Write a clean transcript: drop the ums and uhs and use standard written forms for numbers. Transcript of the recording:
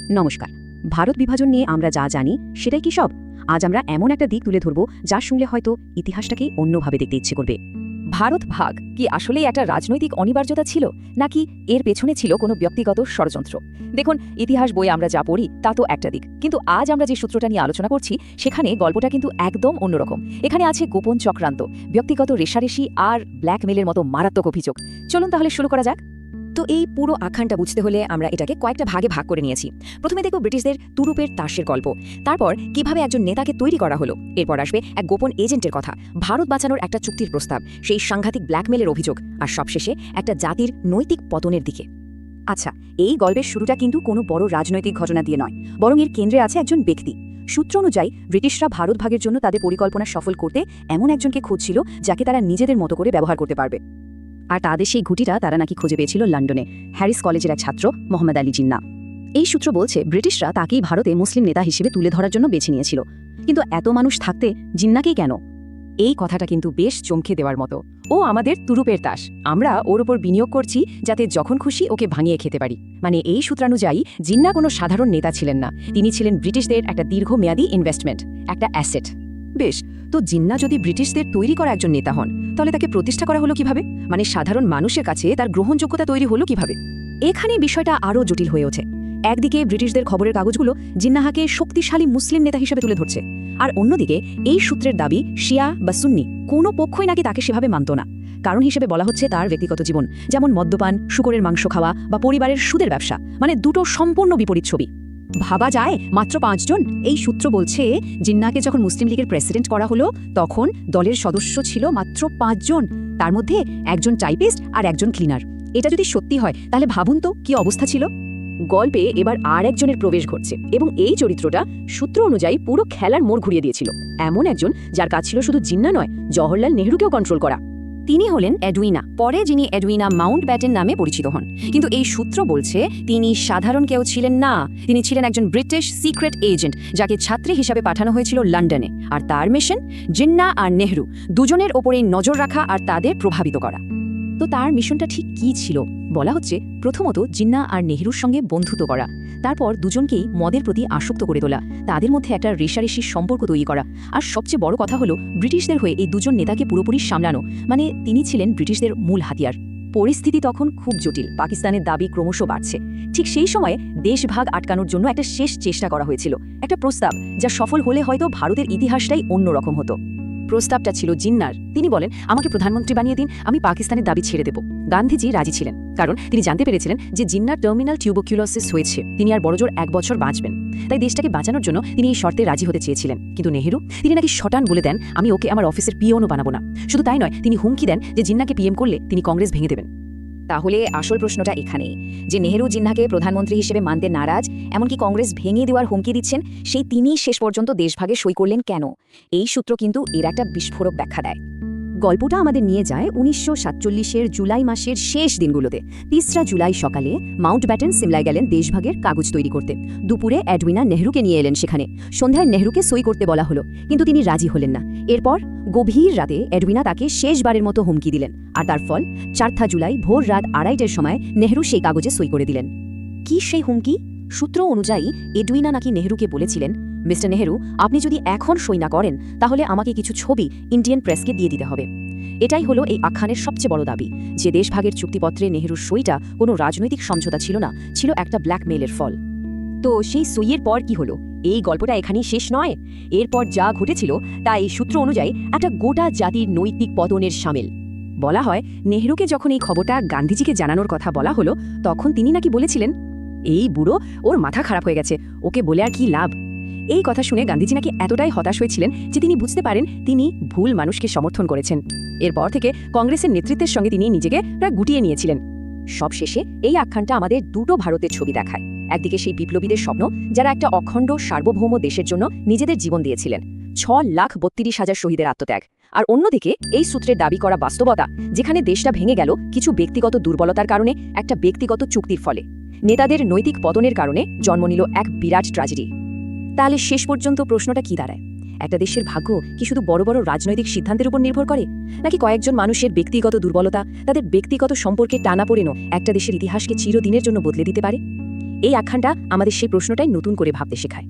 নমস্কার। ভারত বিভাজন নিয়ে আমরা যা জানি সেটাই কি সব? আজ আমরা এমন একটা দিক তুলে ধরব যা শুনলে হয়তো ইতিহাসটাকেই অন্যভাবে দেখতে ইচ্ছে করবে। ভারত ভাগ কি আসলেই একটা রাজনৈতিক অনিবার্যতা ছিল, নাকি এর পেছনে ছিল কোনো ব্যক্তিগত ষড়যন্ত্র? দেখুন, ইতিহাস বই আমরা যা পড়ি তা তো একটা দিক, কিন্তু আজ আমরা যে সূত্রটা নিয়ে আলোচনা করছি সেখানে গল্পটা কিন্তু একদম অন্যরকম। এখানে আছে গোপন চক্রান্ত, ব্যক্তিগত রেষারেষি আর ব্ল্যাকমেলের মতো মারাত্মক অভিযোগ। চলুন তাহলে শুরু করা যাক। তো এই পুরো আখ্যানটা বুঝতে হলে আমরা এটাকে কয়েকটা ভাগে ভাগ করে নিয়েছি। প্রথমে দেখব ব্রিটিশদের তুরুপের তাসের গল্প, তারপর কিভাবে একজন নেতাকে তৈরি করা হলো, এরপর আসবে এক গোপন এজেন্টের কথা, ভারত বাঁচানোর একটা চুক্তির প্রস্তাব, সেই সাংঘাতিক ব্ল্যাকমেলের অভিযোগ, আর সবশেষে একটা জাতির নৈতিক পতনের দিকে। আচ্ছা, এই গল্পের শুরুটা কিন্তু কোনো বড় রাজনৈতিক ঘটনা দিয়ে নয়, বরং এর কেন্দ্রে আছে একজন ব্যক্তি। সূত্র অনুযায়ী ব্রিটিশরা ভারত ভাগের জন্য তাদের পরিকল্পনা সফল করতে এমন একজনকে খুঁজছিল যাকে তারা নিজেদের মতো করে ব্যবহার করতে পারবে। আর তাদের সেই ঘুঁটিটা তারা নাকি খুঁজে পেয়েছিল লন্ডনে, হ্যারিস কলেজের এক ছাত্র মোহাম্মদ আলী জিন্নাহ। এই সূত্র বলছে ব্রিটিশরা তাকেই ভারতে মুসলিম নেতা হিসেবে তুলে ধরার জন্য বেছে নিয়েছিল। কিন্তু এত মানুষ থাকতে জিন্নাহকেই কেন? এই কথাটা কিন্তু বেশ চমকে দেওয়ার মতো। ও আমাদের তুরুপের তাস, আমরা ওর ওপর বিনিয়োগ করছি যাতে যখন খুশি ওকে ভাঙিয়ে খেতে পারি। মানে এই সূত্রানুযায়ী জিন্নাহ কোনো সাধারণ নেতা ছিলেন না, তিনি ছিলেন ব্রিটিশদের একটা দীর্ঘমেয়াদী ইনভেস্টমেন্ট, একটা অ্যাসেট। বেশ, তো জিন্নাহ যদি ব্রিটিশদের তৈরি করা একজন নেতা হন, তাহলে তাকে প্রতিষ্ঠা করা হলো কিভাবে? মানে সাধারণ মানুষের কাছে তার গ্রহণযোগ্যতা তৈরি হলো কিভাবে? এখানে বিষয়টা আরও জটিল হয়ে ওঠে। একদিকে ব্রিটিশদের খবরের কাগজগুলো জিন্নাহকে শক্তিশালী মুসলিম নেতা হিসেবে তুলে ধরছে, আর অন্যদিকে এই সূত্রের দাবি শিয়া বা সুন্নি কোনো পক্ষই নাকি তাকে সেভাবে মানত না। কারণ হিসেবে বলা হচ্ছে তার ব্যক্তিগত জীবন, যেমন মদ্যপান, শূকরের মাংস খাওয়া বা পরিবারের সুদের ব্যবসা, মানে দুটো সম্পূর্ণ বিপরীত ছবি। ভাবা যায়, মাত্র 5 জন। এই সূত্র বলছে জিন্নাহকে যখন মুসলিম লীগের প্রেসিডেন্ট করা হলো তখন দলের সদস্য ছিল মাত্র 5 জন, তার মধ্যে একজন টাইপিস্ট আর একজন ক্লিনার। এটা যদি সত্যি হয় তাহলে ভাবুন তো কি অবস্থা ছিল। গল্পে এবার আর একজনের প্রবেশ ঘটছে, এবং এই চরিত্রটা সূত্র অনুযায়ী পুরো খেলার মোড় ঘুরিয়ে দিয়েছিল। এমন একজন যার কাজ ছিল শুধু জিন্নাহ নয়, জওহরলাল নেহরুকেও কন্ট্রোল করা। তিনি হলেন এডউইনা, পরে যিনি এডউইনা মাউন্টব্যাটেন নামে পরিচিত হন। কিন্তু এই সূত্র বলছে তিনি সাধারণ কেউ ছিলেন না, তিনি ছিলেন একজন ব্রিটিশ সিক্রেট এজেন্ট যাকে ছাত্রী হিসাবে পাঠানো হয়েছিল লন্ডনে। আর তার মিশন জিন্নাহ আর নেহরু দুজনের ওপরেই নজর রাখা আর তাদের প্রভাবিত করা। তো তার মিশনটা ঠিক কী ছিল? বলা হচ্ছে প্রথমত জিন্নাহ আর নেহরুর সঙ্গে বন্ধুত্ব করা, তারপর দুজনকেই মদের প্রতি আসক্ত করে তোলা, তাদের মধ্যে একটা রেষারেষির সম্পর্ক তৈরি করা, আর সবচেয়ে বড় কথা হলো ব্রিটিশদের হয়ে এই দুজন নেতাকে পুরোপুরি সামলানো। মানে তিনি ছিলেন ব্রিটিশদের মূল হাতিয়ার। পরিস্থিতি তখন খুব জটিল, পাকিস্তানের দাবি ক্রমশ বাড়ছে। ঠিক সেই সময়ে দেশভাগ আটকানোর জন্য একটা শেষ চেষ্টা করা হয়েছিল, একটা প্রস্তাব যা সফল হলে হয়তো ভারতের ইতিহাসটাই অন্যরকম হতো। প্রস্তাবটা ছিল জিন্নাহর। তিনি বলেন, আমাকে প্রধানমন্ত্রী বানিয়ে দিন, আমি পাকিস্তানের দাবি ছেড়ে দেব। গান্ধীজি রাজি ছিলেন, কারণ তিনি জানতে পেরেছিলেন যে জিন্নাহর টার্মিনাল টিউবারকিউলোসিস হয়েছে, তিনি আর বড়জোর 1 বছর বাঁচবেন। তাই দেশটাকে বাঁচানোর জন্য তিনি এই শর্তে রাজি হতে চেয়েছিলেন। কিন্তু নেহরু, তিনি নাকি শটান বলে দেন, আমি ওকে আমার অফিসের পিওনও বানাবো না। শুধু তাই নয়, তিনি হুমকি দেন যে জিন্নাহকে পিএম করলে তিনি কংগ্রেস ভেঙে দেবেন। তাহলে আসল প্রশ্নটা এখানেই, যে নেহরু জিন্নাহকে প্রধানমন্ত্রী হিসেবে মানতে নারাজ, এমনকি কংগ্রেস ভেঙে দেওয়ার হুমকি দিচ্ছেন, সেই তিনিই শেষ পর্যন্ত দেশভাগে সই করলেন কেন? এই সূত্র কিন্তু এর একটা বিস্ফোরক ব্যাখ্যা দেয়। গল্পটা আমাদের নিয়ে যায় 1947-এর জুলাই মাসের শেষ দিনগুলোতে। 3রা জুলাই সকালে মাউন্টব্যাটেন সিমলায় গেলেন দেশভাগের কাগজ তৈরি করতে। দুপুরে এডউইনা নেহরুকে নিয়ে এলেন সেখানে। সন্ধ্যায় নেহরুকে সই করতে বলা হলো, কিন্তু তিনি রাজি হলেন না। এরপর গভীর রাতে এডউইনা তাকে শেষবারের মতো হুমকি দিলেন, আর তার ফল 4 জুলাই ভোর রাত 2:30-এর সময় নেহরু সেই কাগজে সই করে দিলেন। কি সেই হুমকি? সূত্র অনুযায়ী এডউইনা নাকি নেহরুকে বলেছিলেন, মিস্টার নেহরু, আপনি যদি এখন সই না করেন তাহলে আমাকে কিছু ছবি ইন্ডিয়ান প্রেসকে দিয়ে দিতে হবে। এটাই হলো এই আখ্যানের সবচেয়ে বড় দাবি, যে দেশভাগের চুক্তিপত্রে নেহরুর সইটা কোনো রাজনৈতিক সমঝোতা ছিল না, ছিল একটা ব্ল্যাকমেইলের ফল। তো সেই সইয়ের পর কি হলো? এই গল্পটা এখানেই শেষ নয়। এরপর যা ঘটেছিল তা এই সূত্র অনুযায়ী একটা গোটা জাতির নৈতিক পতনের শামিল। বলা হয়, নেহরুকে যখন এই খবরটা গান্ধীজিকে জানানোর কথা বলা হলো, তখন তিনি নাকি বলেছিলেন, এই বুড়ো, ওর মাথা খারাপ হয়ে গেছে, ওকে বলে আর কি লাভ। এই কথা শুনে গান্ধীজি নাকি এতটাই হতাশ হয়েছিলেন যে তিনি বুঝতে পারেন তিনি ভুল মানুষকে সমর্থন করেছেন। এরপর থেকে কংগ্রেসের নেতৃত্বের সঙ্গে তিনি নিজেকে প্রায় গুটিয়ে নিয়েছিলেন। সবশেষে এই আখ্যানটা আমাদের দুটো ভারতের ছবি দেখায়। একদিকে সেই বিপ্লবীদের স্বপ্ন, যারা একটা অখণ্ড সার্বভৌম দেশের জন্য নিজেদের জীবন দিয়েছিলেন, 6,32,000 শহীদের আত্মত্যাগ। আর অন্যদিকে এই সূত্রের দাবি করা বাস্তবতা, যেখানে দেশটা ভেঙে গেল কিছু ব্যক্তিগত দুর্বলতার কারণে, একটা ব্যক্তিগত চুক্তির ফলে। নেতাদের নৈতিক পতনের কারণে জন্ম নিল এক বিরাট ট্র্যাজেডি। তাহলে শেষ পর্যন্ত প্রশ্নটা কি দাঁড়ায়? একটা দেশের ভাগ্য কি শুধু বড় বড় রাজনৈতিক সিদ্ধান্তের উপর নির্ভর করে, নাকি কয়েকজন মানুষের ব্যক্তিগত দুর্বলতা, তাদের ব্যক্তিগত সম্পর্কে টানাপোড়েনও একটা দেশের ইতিহাসকে চিরদিনের জন্য বদলে দিতে পারে? এই আখ্যানটা আমাদের সেই প্রশ্নটাই নতুন করে ভাবতে শেখায়।